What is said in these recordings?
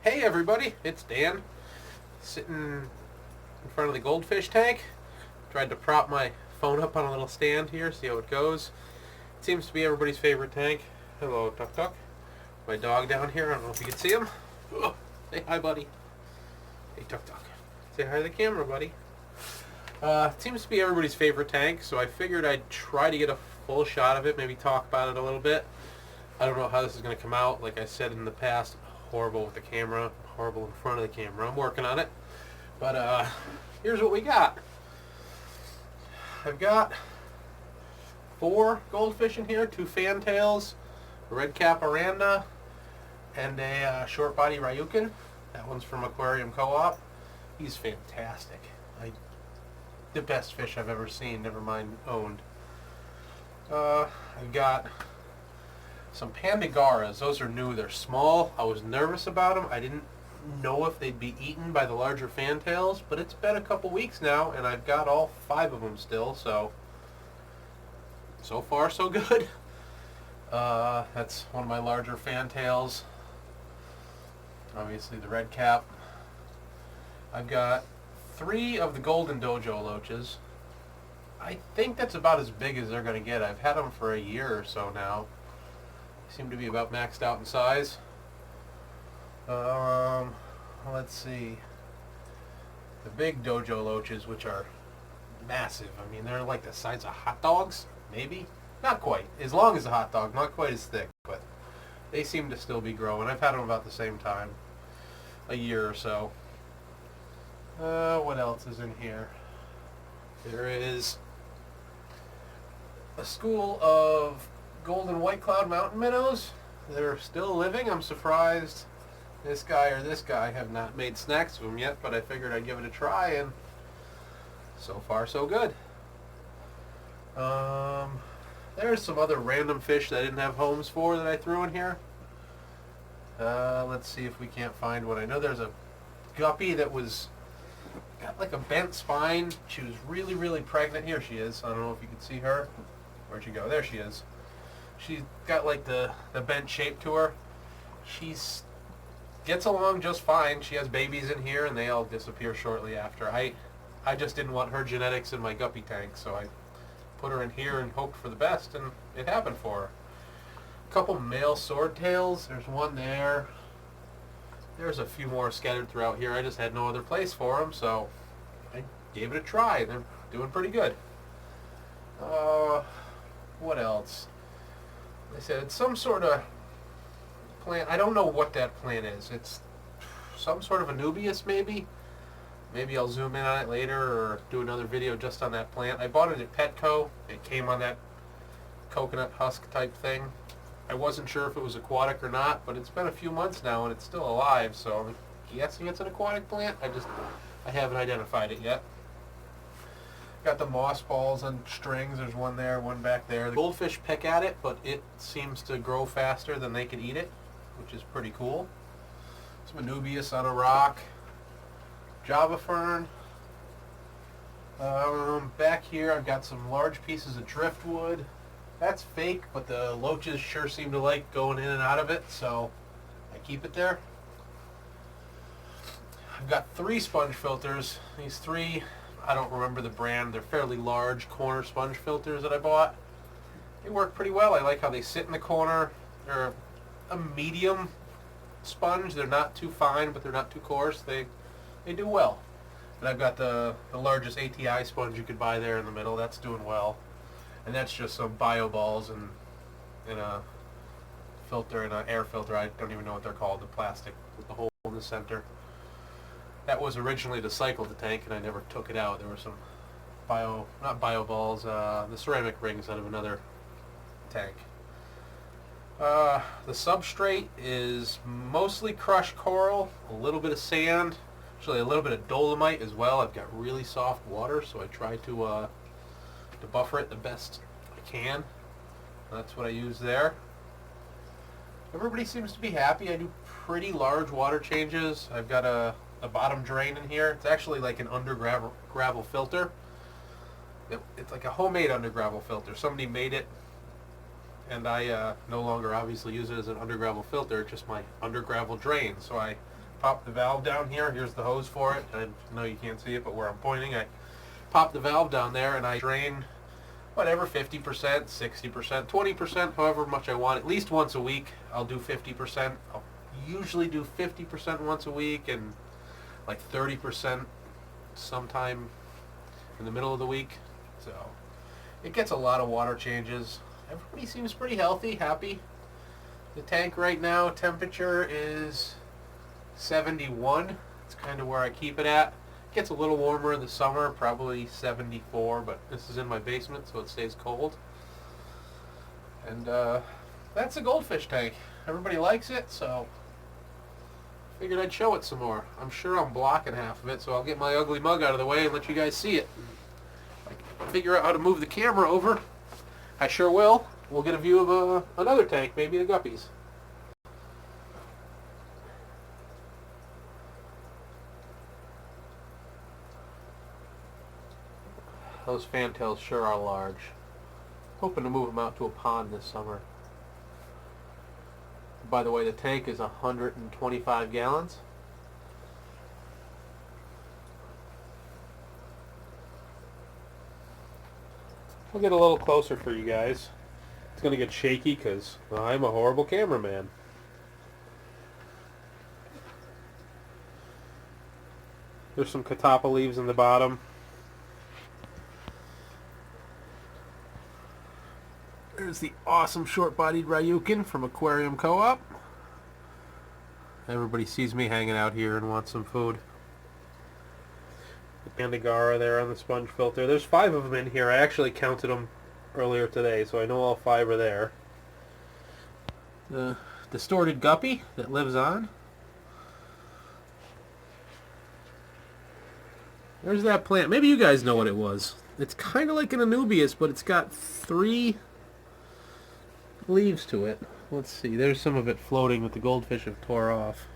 Hey everybody, it's Dan, sitting in front of the Goldfish tank. Tried to prop my phone up on a little stand here, see how it goes. It seems to be everybody's favorite tank. Hello, Tuck Tuck. My dog down here, I don't know if you can see him. Oh, say hi, buddy. Hey, Tuck Tuck. Say hi to the camera, buddy. It seems to be everybody's favorite tank, so I figured I'd try to get a full shot of it, maybe talk about it a little bit. I don't know how this is going to come out. Like I said in the past, horrible with the camera, horrible in front of the camera. I'm working on it. But here's what we got. I've got 4 goldfish in here, 2 fantails, a red cap aranda, and a short body ryukin. That one's from Aquarium Co-op. He's fantastic. The best fish I've ever seen, never mind owned. I've got some Pandagaras. Those are new. They're small. I was nervous about them. I didn't know if they'd be eaten by the larger fantails, but it's been a couple weeks now, and I've got all 5 of them still, so far so good. That's one of my larger fantails. Obviously the red cap. I've got 3 of the golden dojo loaches. I think that's about as big as they're going to get. I've had them for a year or so now. They seem to be about maxed out in size. Let's see. The big dojo loaches, which are massive. I mean, they're like the size of hot dogs, maybe? Not quite. As long as a hot dog, not quite as thick, but they seem to still be growing. I've had them about the same time, a year or so. What else is in here? There is a school of golden white cloud mountain minnows. They're still living. I'm surprised this guy or this guy have not made snacks of them yet, but I figured I'd give it a try, and so far so good. There's some other random fish that I didn't have homes for that I threw in here. Let's see if we can't find one. I know there's a guppy that got like a bent spine. She was really pregnant. Here she is. I don't know if you can see her. Where'd she go? There she is. She's got like the bent shape to her. She's gets along just fine. She has babies in here, and they all disappear shortly after. I just didn't want her genetics in my guppy tank, so I put her in here and hoped for the best, and it happened for her. A couple male swordtails. There's one there. There's a few more scattered throughout here. I just had no other place for them, so I gave it a try. They're doing pretty good. What else? They said it's some sort of plant. I don't know what that plant is. It's some sort of Anubias, maybe. Maybe I'll zoom in on it later or do another video just on that plant. I bought it at Petco. It came on that coconut husk type thing. I wasn't sure if it was aquatic or not, but it's been a few months now and it's still alive, so I'm guessing it's an aquatic plant. I haven't identified it yet. Got the moss balls on strings. There's one there, one back there. The goldfish peck at it, but it seems to grow faster than they can eat it, which is pretty cool. Some Anubias on a rock. Java fern. Back here I've got some large pieces of driftwood. That's fake, but the loaches sure seem to like going in and out of it, so I keep it there. I've got 3 sponge filters. These 3, I don't remember the brand. They're fairly large corner sponge filters that I bought. They work pretty well. I like how they sit in the corner. They're a medium sponge. They're not too fine, but they're not too coarse. They do well. And I've got the largest ATI sponge you could buy there in the middle. That's doing well. And that's just some bio balls and a filter and an air filter. I don't even know what they're called. The plastic with the hole in the center. That was originally to cycle the tank, and I never took it out. There were some not bio balls, the ceramic rings out of another tank. The substrate is mostly crushed coral, a little bit of sand, actually a little bit of dolomite as well. I've got really soft water, so I try to buffer it the best I can. That's what I use there. Everybody seems to be happy. I do pretty large water changes. I've got a bottom drain in here. It's actually like an under gravel filter. It's like a homemade under gravel filter. Somebody made it and I no longer obviously use it as an under gravel filter, just my under gravel drain. So if pop the valve down here. Here's the hose for it. I know you can't see it, but where I'm pointing, I pop the valve down there and I drain whatever, 50%, 60%, 20%, however much I want. At least once a week, I'll do 50%. I'll usually do 50% once a week and like 30% sometime in the middle of the week. So it gets a lot of water changes. Everybody seems pretty healthy, happy. The tank right now, temperature is 71. It's kind of where I keep it at. It gets a little warmer in the summer, probably 74, but this is in my basement, so it stays cold. And that's a goldfish tank. Everybody likes it, so figured I'd show it some more. I'm sure I'm blocking half of it, so I'll get my ugly mug out of the way and let you guys see it. If I figure out how to move the camera over, I sure will. We'll get a view of another tank, maybe the guppies. Those fantails sure are large. Hoping to move them out to a pond this summer. By the way, the tank is 125 gallons. I'll get a little closer for you guys. It's going to get shaky because I'm a horrible cameraman. There's some catappa leaves in the bottom. There's the awesome short-bodied Ryukin from Aquarium Co-op. Everybody sees me hanging out here and wants some food. The Pandagara there on the sponge filter. There's 5 of them in here. I actually counted them earlier today, so I know all 5 are there. The distorted guppy that lives on. There's that plant. Maybe you guys know what it was. It's kind of like an Anubias, but it's got 3 leaves to it. Let's see. There's some of it floating that the goldfish have tore off.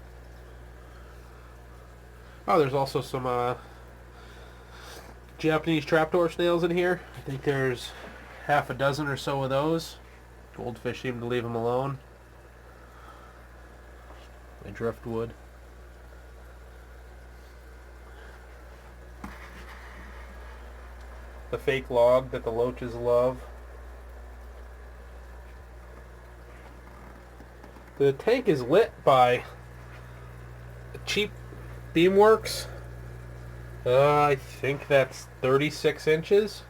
Oh, there's also some Japanese trapdoor snails in here. I think there's half a dozen or so of those. Goldfish seem to leave them alone. My driftwood. The fake log that the loaches love. The tank is lit by cheap Beamworks. I think that's 36 inches.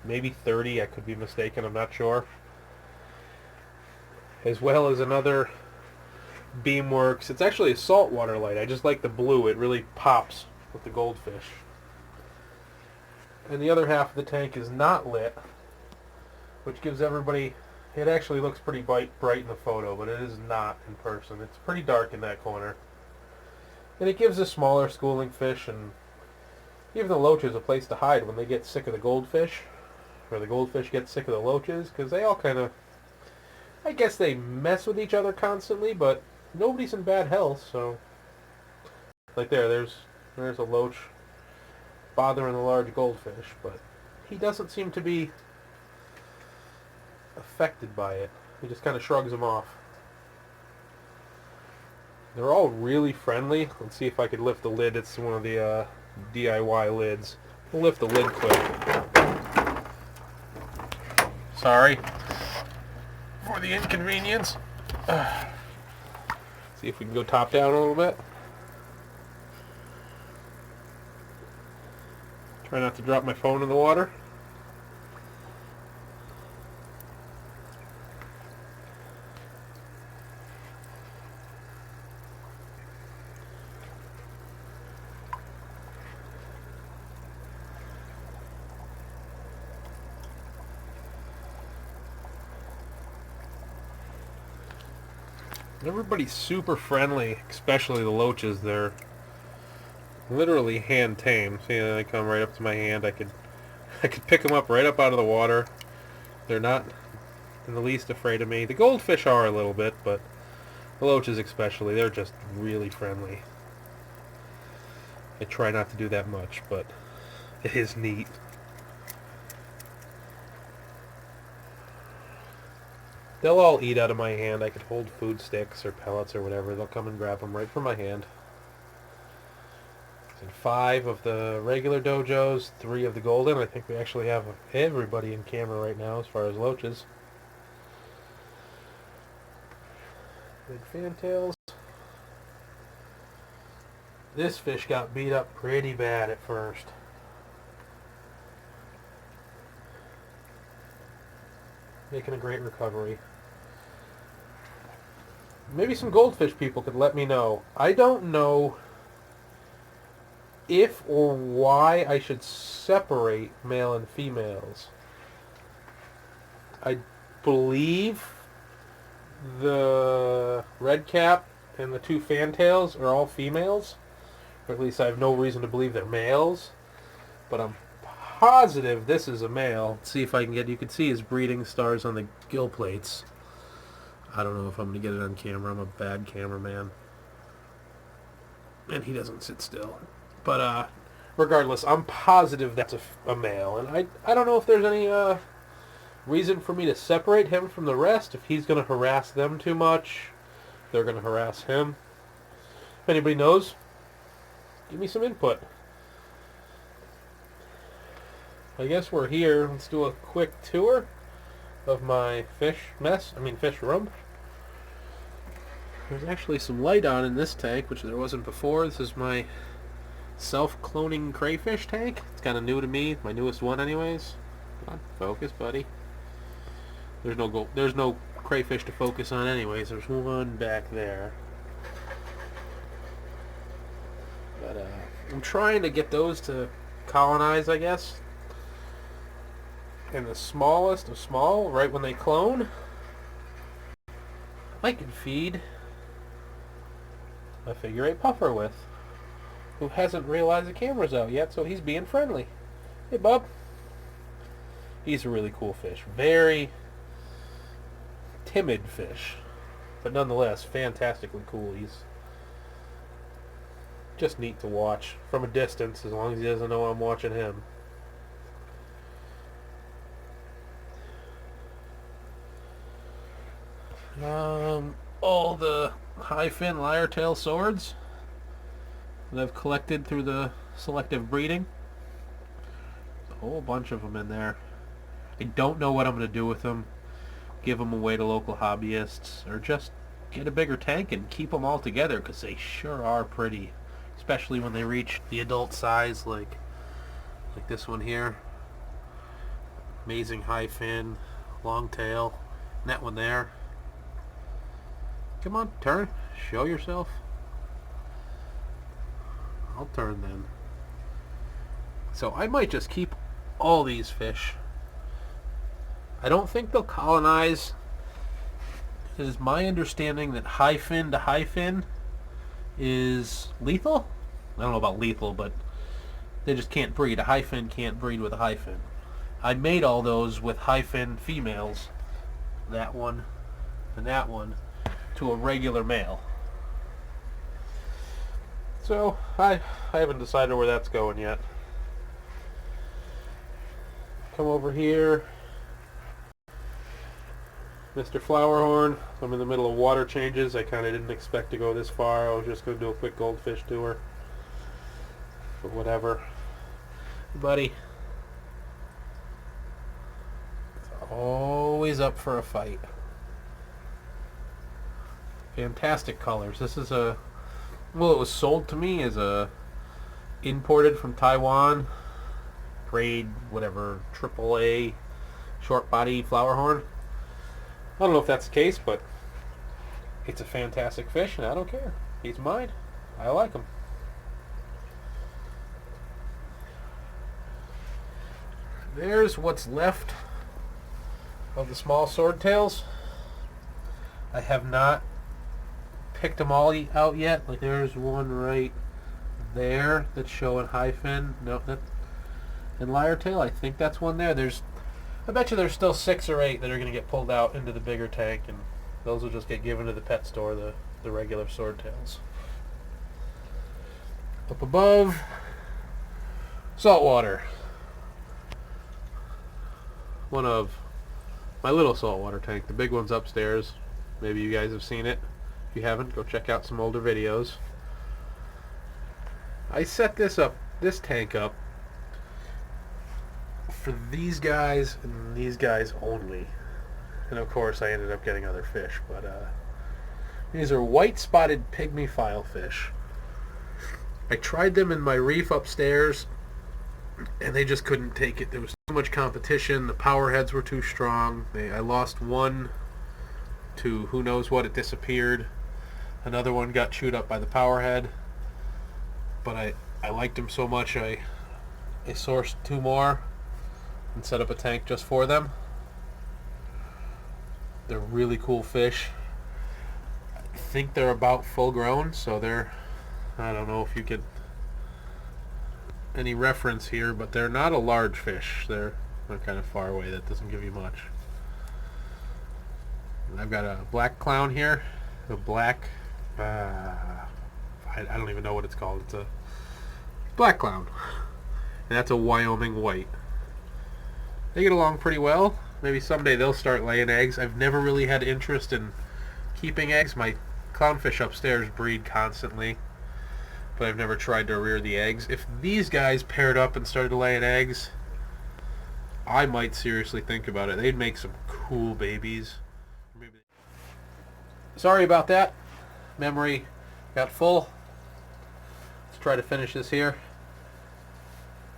Maybe 30, I could be mistaken, I'm not sure. As well as another Beamworks. It's actually a saltwater light. I just like the blue. It really pops with the goldfish. And the other half of the tank is not lit, which gives everybody... It actually looks pretty bright in the photo, but it is not in person. It's pretty dark in that corner. And it gives the smaller schooling fish and even the loaches a place to hide when they get sick of the goldfish, or the goldfish get sick of the loaches, because they all kind of... I guess they mess with each other constantly, but nobody's in bad health, so... Like there's a loach bothering the large goldfish, but he doesn't seem to be affected by it. He just kind of shrugs them off. They're all really friendly. Let's see if I could lift the lid. It's one of the DIY lids. We'll lift the lid quick. Sorry for the inconvenience. See if we can go top down a little bit. Try not to drop my phone in the water. Everybody's super friendly, especially the loaches. They're literally hand tame. See, they come right up to my hand. I could pick them up right up out of the water. They're not in the least afraid of me. The goldfish are a little bit, but the loaches especially, they're just really friendly. I try not to do that much, but it is neat. They'll all eat out of my hand. I could hold food sticks or pellets or whatever. They'll come and grab them right from my hand. And 5 of the regular dojos, 3 of the golden. I think we actually have everybody in camera right now as far as loaches. Big fantails. This fish got beat up pretty bad at first. Making a great recovery. Maybe some goldfish people could let me know. I don't know if or why I should separate male and females. I believe the red cap and the 2 fantails are all females. Or at least I have no reason to believe they're males. But I'm positive this is a male. Let's see if I can get... You can see his breeding stars on the gill plates. I don't know if I'm going to get it on camera. I'm a bad cameraman. And he doesn't sit still. But regardless, I'm positive that's a male. And I don't know if there's any reason for me to separate him from the rest. If he's going to harass them too much, they're going to harass him. If anybody knows, give me some input. I guess we're here. Let's do a quick tour of my fish room. There's actually some light on in this tank, which there wasn't before. This is my self-cloning crayfish tank. It's kind of new to me, my newest one anyways. Come on, focus, buddy. There's no crayfish to focus on anyways. There's one back there. But I'm trying to get those to colonize, I guess. And the smallest of small, right when they clone, I can feed a figure 8 puffer with, who hasn't realized the camera's out yet, so he's being friendly. Hey, bub. He's a really cool fish. Very timid fish, but nonetheless fantastically cool. He's just neat to watch from a distance, as long as he doesn't know I'm watching him. All the high fin lyre-tail swords that I've collected through the selective breeding. A whole bunch of them in there. I don't know what I'm going to do with them. Give them away to local hobbyists, or just get a bigger tank and keep them all together, because they sure are pretty, especially when they reach the adult size, like this one here. Amazing high fin, long tail, and that one there. Come on, turn. Show yourself. I'll turn then. So I might just keep all these fish. I don't think they'll colonize. It is my understanding that high fin to high fin is lethal. I don't know about lethal, but they just can't breed. A high fin can't breed with a high fin. I made all those with high fin females. That one and that one. To a regular male. So I haven't decided where that's going yet. Come over here, Mr. Flowerhorn. I'm in the middle of water changes. I kind of didn't expect to go this far. I was just going to do a quick goldfish tour, but whatever. Buddy, it's always up for a fight. Fantastic colors. This is it was sold to me as a imported from Taiwan, grade whatever, AAA short body flowerhorn. I don't know if that's the case, but it's a fantastic fish and I don't care. He's mine. I like him. There's what's left of the small swordtails. I have not picked them all out yet. Like there's one right there that's showing high fin. No, that and lyre-tail. I think that's one there. I bet you there's still 6 or 8 that are going to get pulled out into the bigger tank, and those will just get given to the pet store, the regular swordtails. Up above, saltwater. One of my little saltwater tank. The big one's upstairs. Maybe you guys have seen it. If you haven't, go check out some older videos. I set this tank up for these guys and these guys only. And of course I ended up getting other fish, but these are white spotted pygmy filefish. I tried them in my reef upstairs and they just couldn't take it. There was too much competition. The power heads were too strong. I lost one to who knows what. It disappeared. Another one got chewed up by the power head. But I liked them so much I sourced two more and set up a tank just for them. They're really cool fish. I think they're about full grown, so they're, I don't know if you could any reference here, but they're not a large fish. They're kind of far away. That doesn't give you much. And I've got a black clown here, a black I don't even know what it's called. It's a black clown, and that's a Wyoming white. They get along pretty well. Maybe someday they'll start laying eggs. I've never really had interest in keeping eggs. My clownfish upstairs breed constantly, but I've never tried to rear the eggs. If these guys paired up and started laying eggs, I might seriously think about it. They'd make some cool babies. Sorry about that. Memory got full. Let's try to finish this here.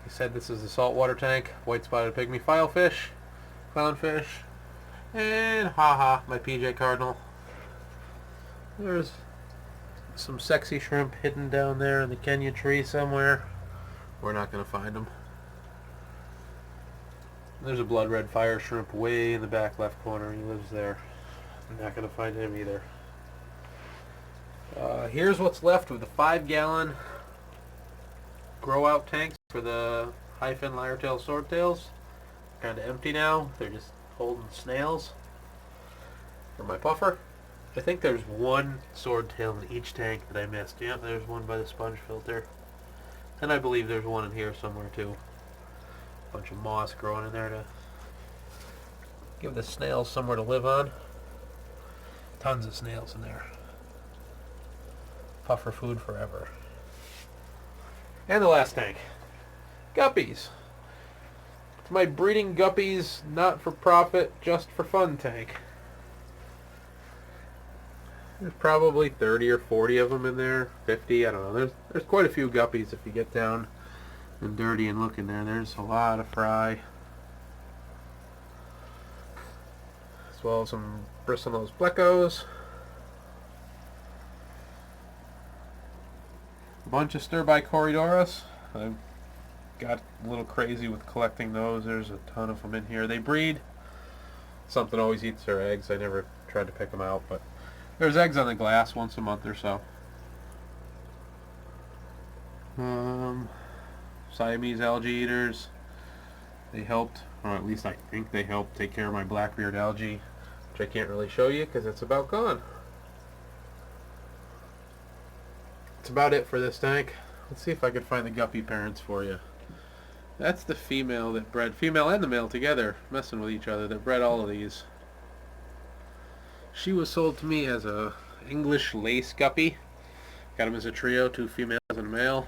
I said this is the saltwater tank, white spotted pygmy filefish, clownfish, and haha, my PJ cardinal. There's some sexy shrimp hidden down there in the Kenya tree somewhere. We're not going to find them. There's a blood red fire shrimp way in the back left corner. He lives there. I'm not going to find him either. Here's what's left of the 5-gallon grow out tanks for the high fin lyre-tail swordtails. Kind of empty now. They're just holding snails for my puffer. I think there's one swordtail in each tank that I missed. Yeah, there's one by the sponge filter. And I believe there's one in here somewhere too. Bunch of moss growing in there to give the snails somewhere to live on. Tons of snails in there. Puffer food forever. And the last tank. Guppies. It's my breeding guppies, not for profit, just for fun tank. There's probably 30 or 40 of them in there. 50, I don't know. There's quite a few guppies if you get down and dirty and look in there. There's a lot of fry. As well as some bristlenose plecos. A bunch of stir-by Corridoras. I've got a little crazy with collecting those. There's a ton of them in here. They breed. Something always eats their eggs. I never tried to pick them out, but there's eggs on the glass once a month or so. Siamese algae eaters. They helped, or at least I think they helped, take care of my black-beard algae, which I can't really show you because it's about gone. That's about it for this tank. Let's see if I can find the guppy parents for you. That's the female that bred, female and the male together, messing with each other, that bred all of these. She was sold to me as a English lace guppy. Got them as a trio, 2 females and a male.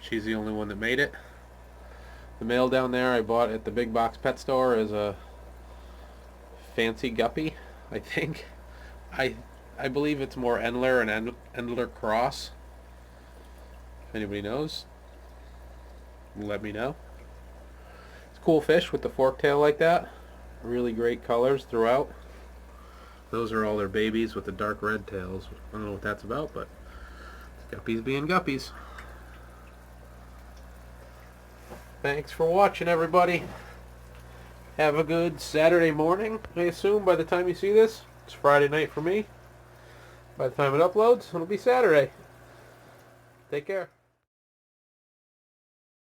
She's the only one that made it. The male down there I bought at the big box pet store as a fancy guppy, I think. I believe it's more Endler and Endler cross. If anybody knows, let me know. It's a cool fish with the fork tail like that. Really great colors throughout. Those are all their babies with the dark red tails. I don't know what that's about, but guppies being guppies. Thanks for watching, everybody. Have a good Saturday morning, I assume, by the time you see this. It's Friday night for me. By the time it uploads, it'll be Saturday. Take care.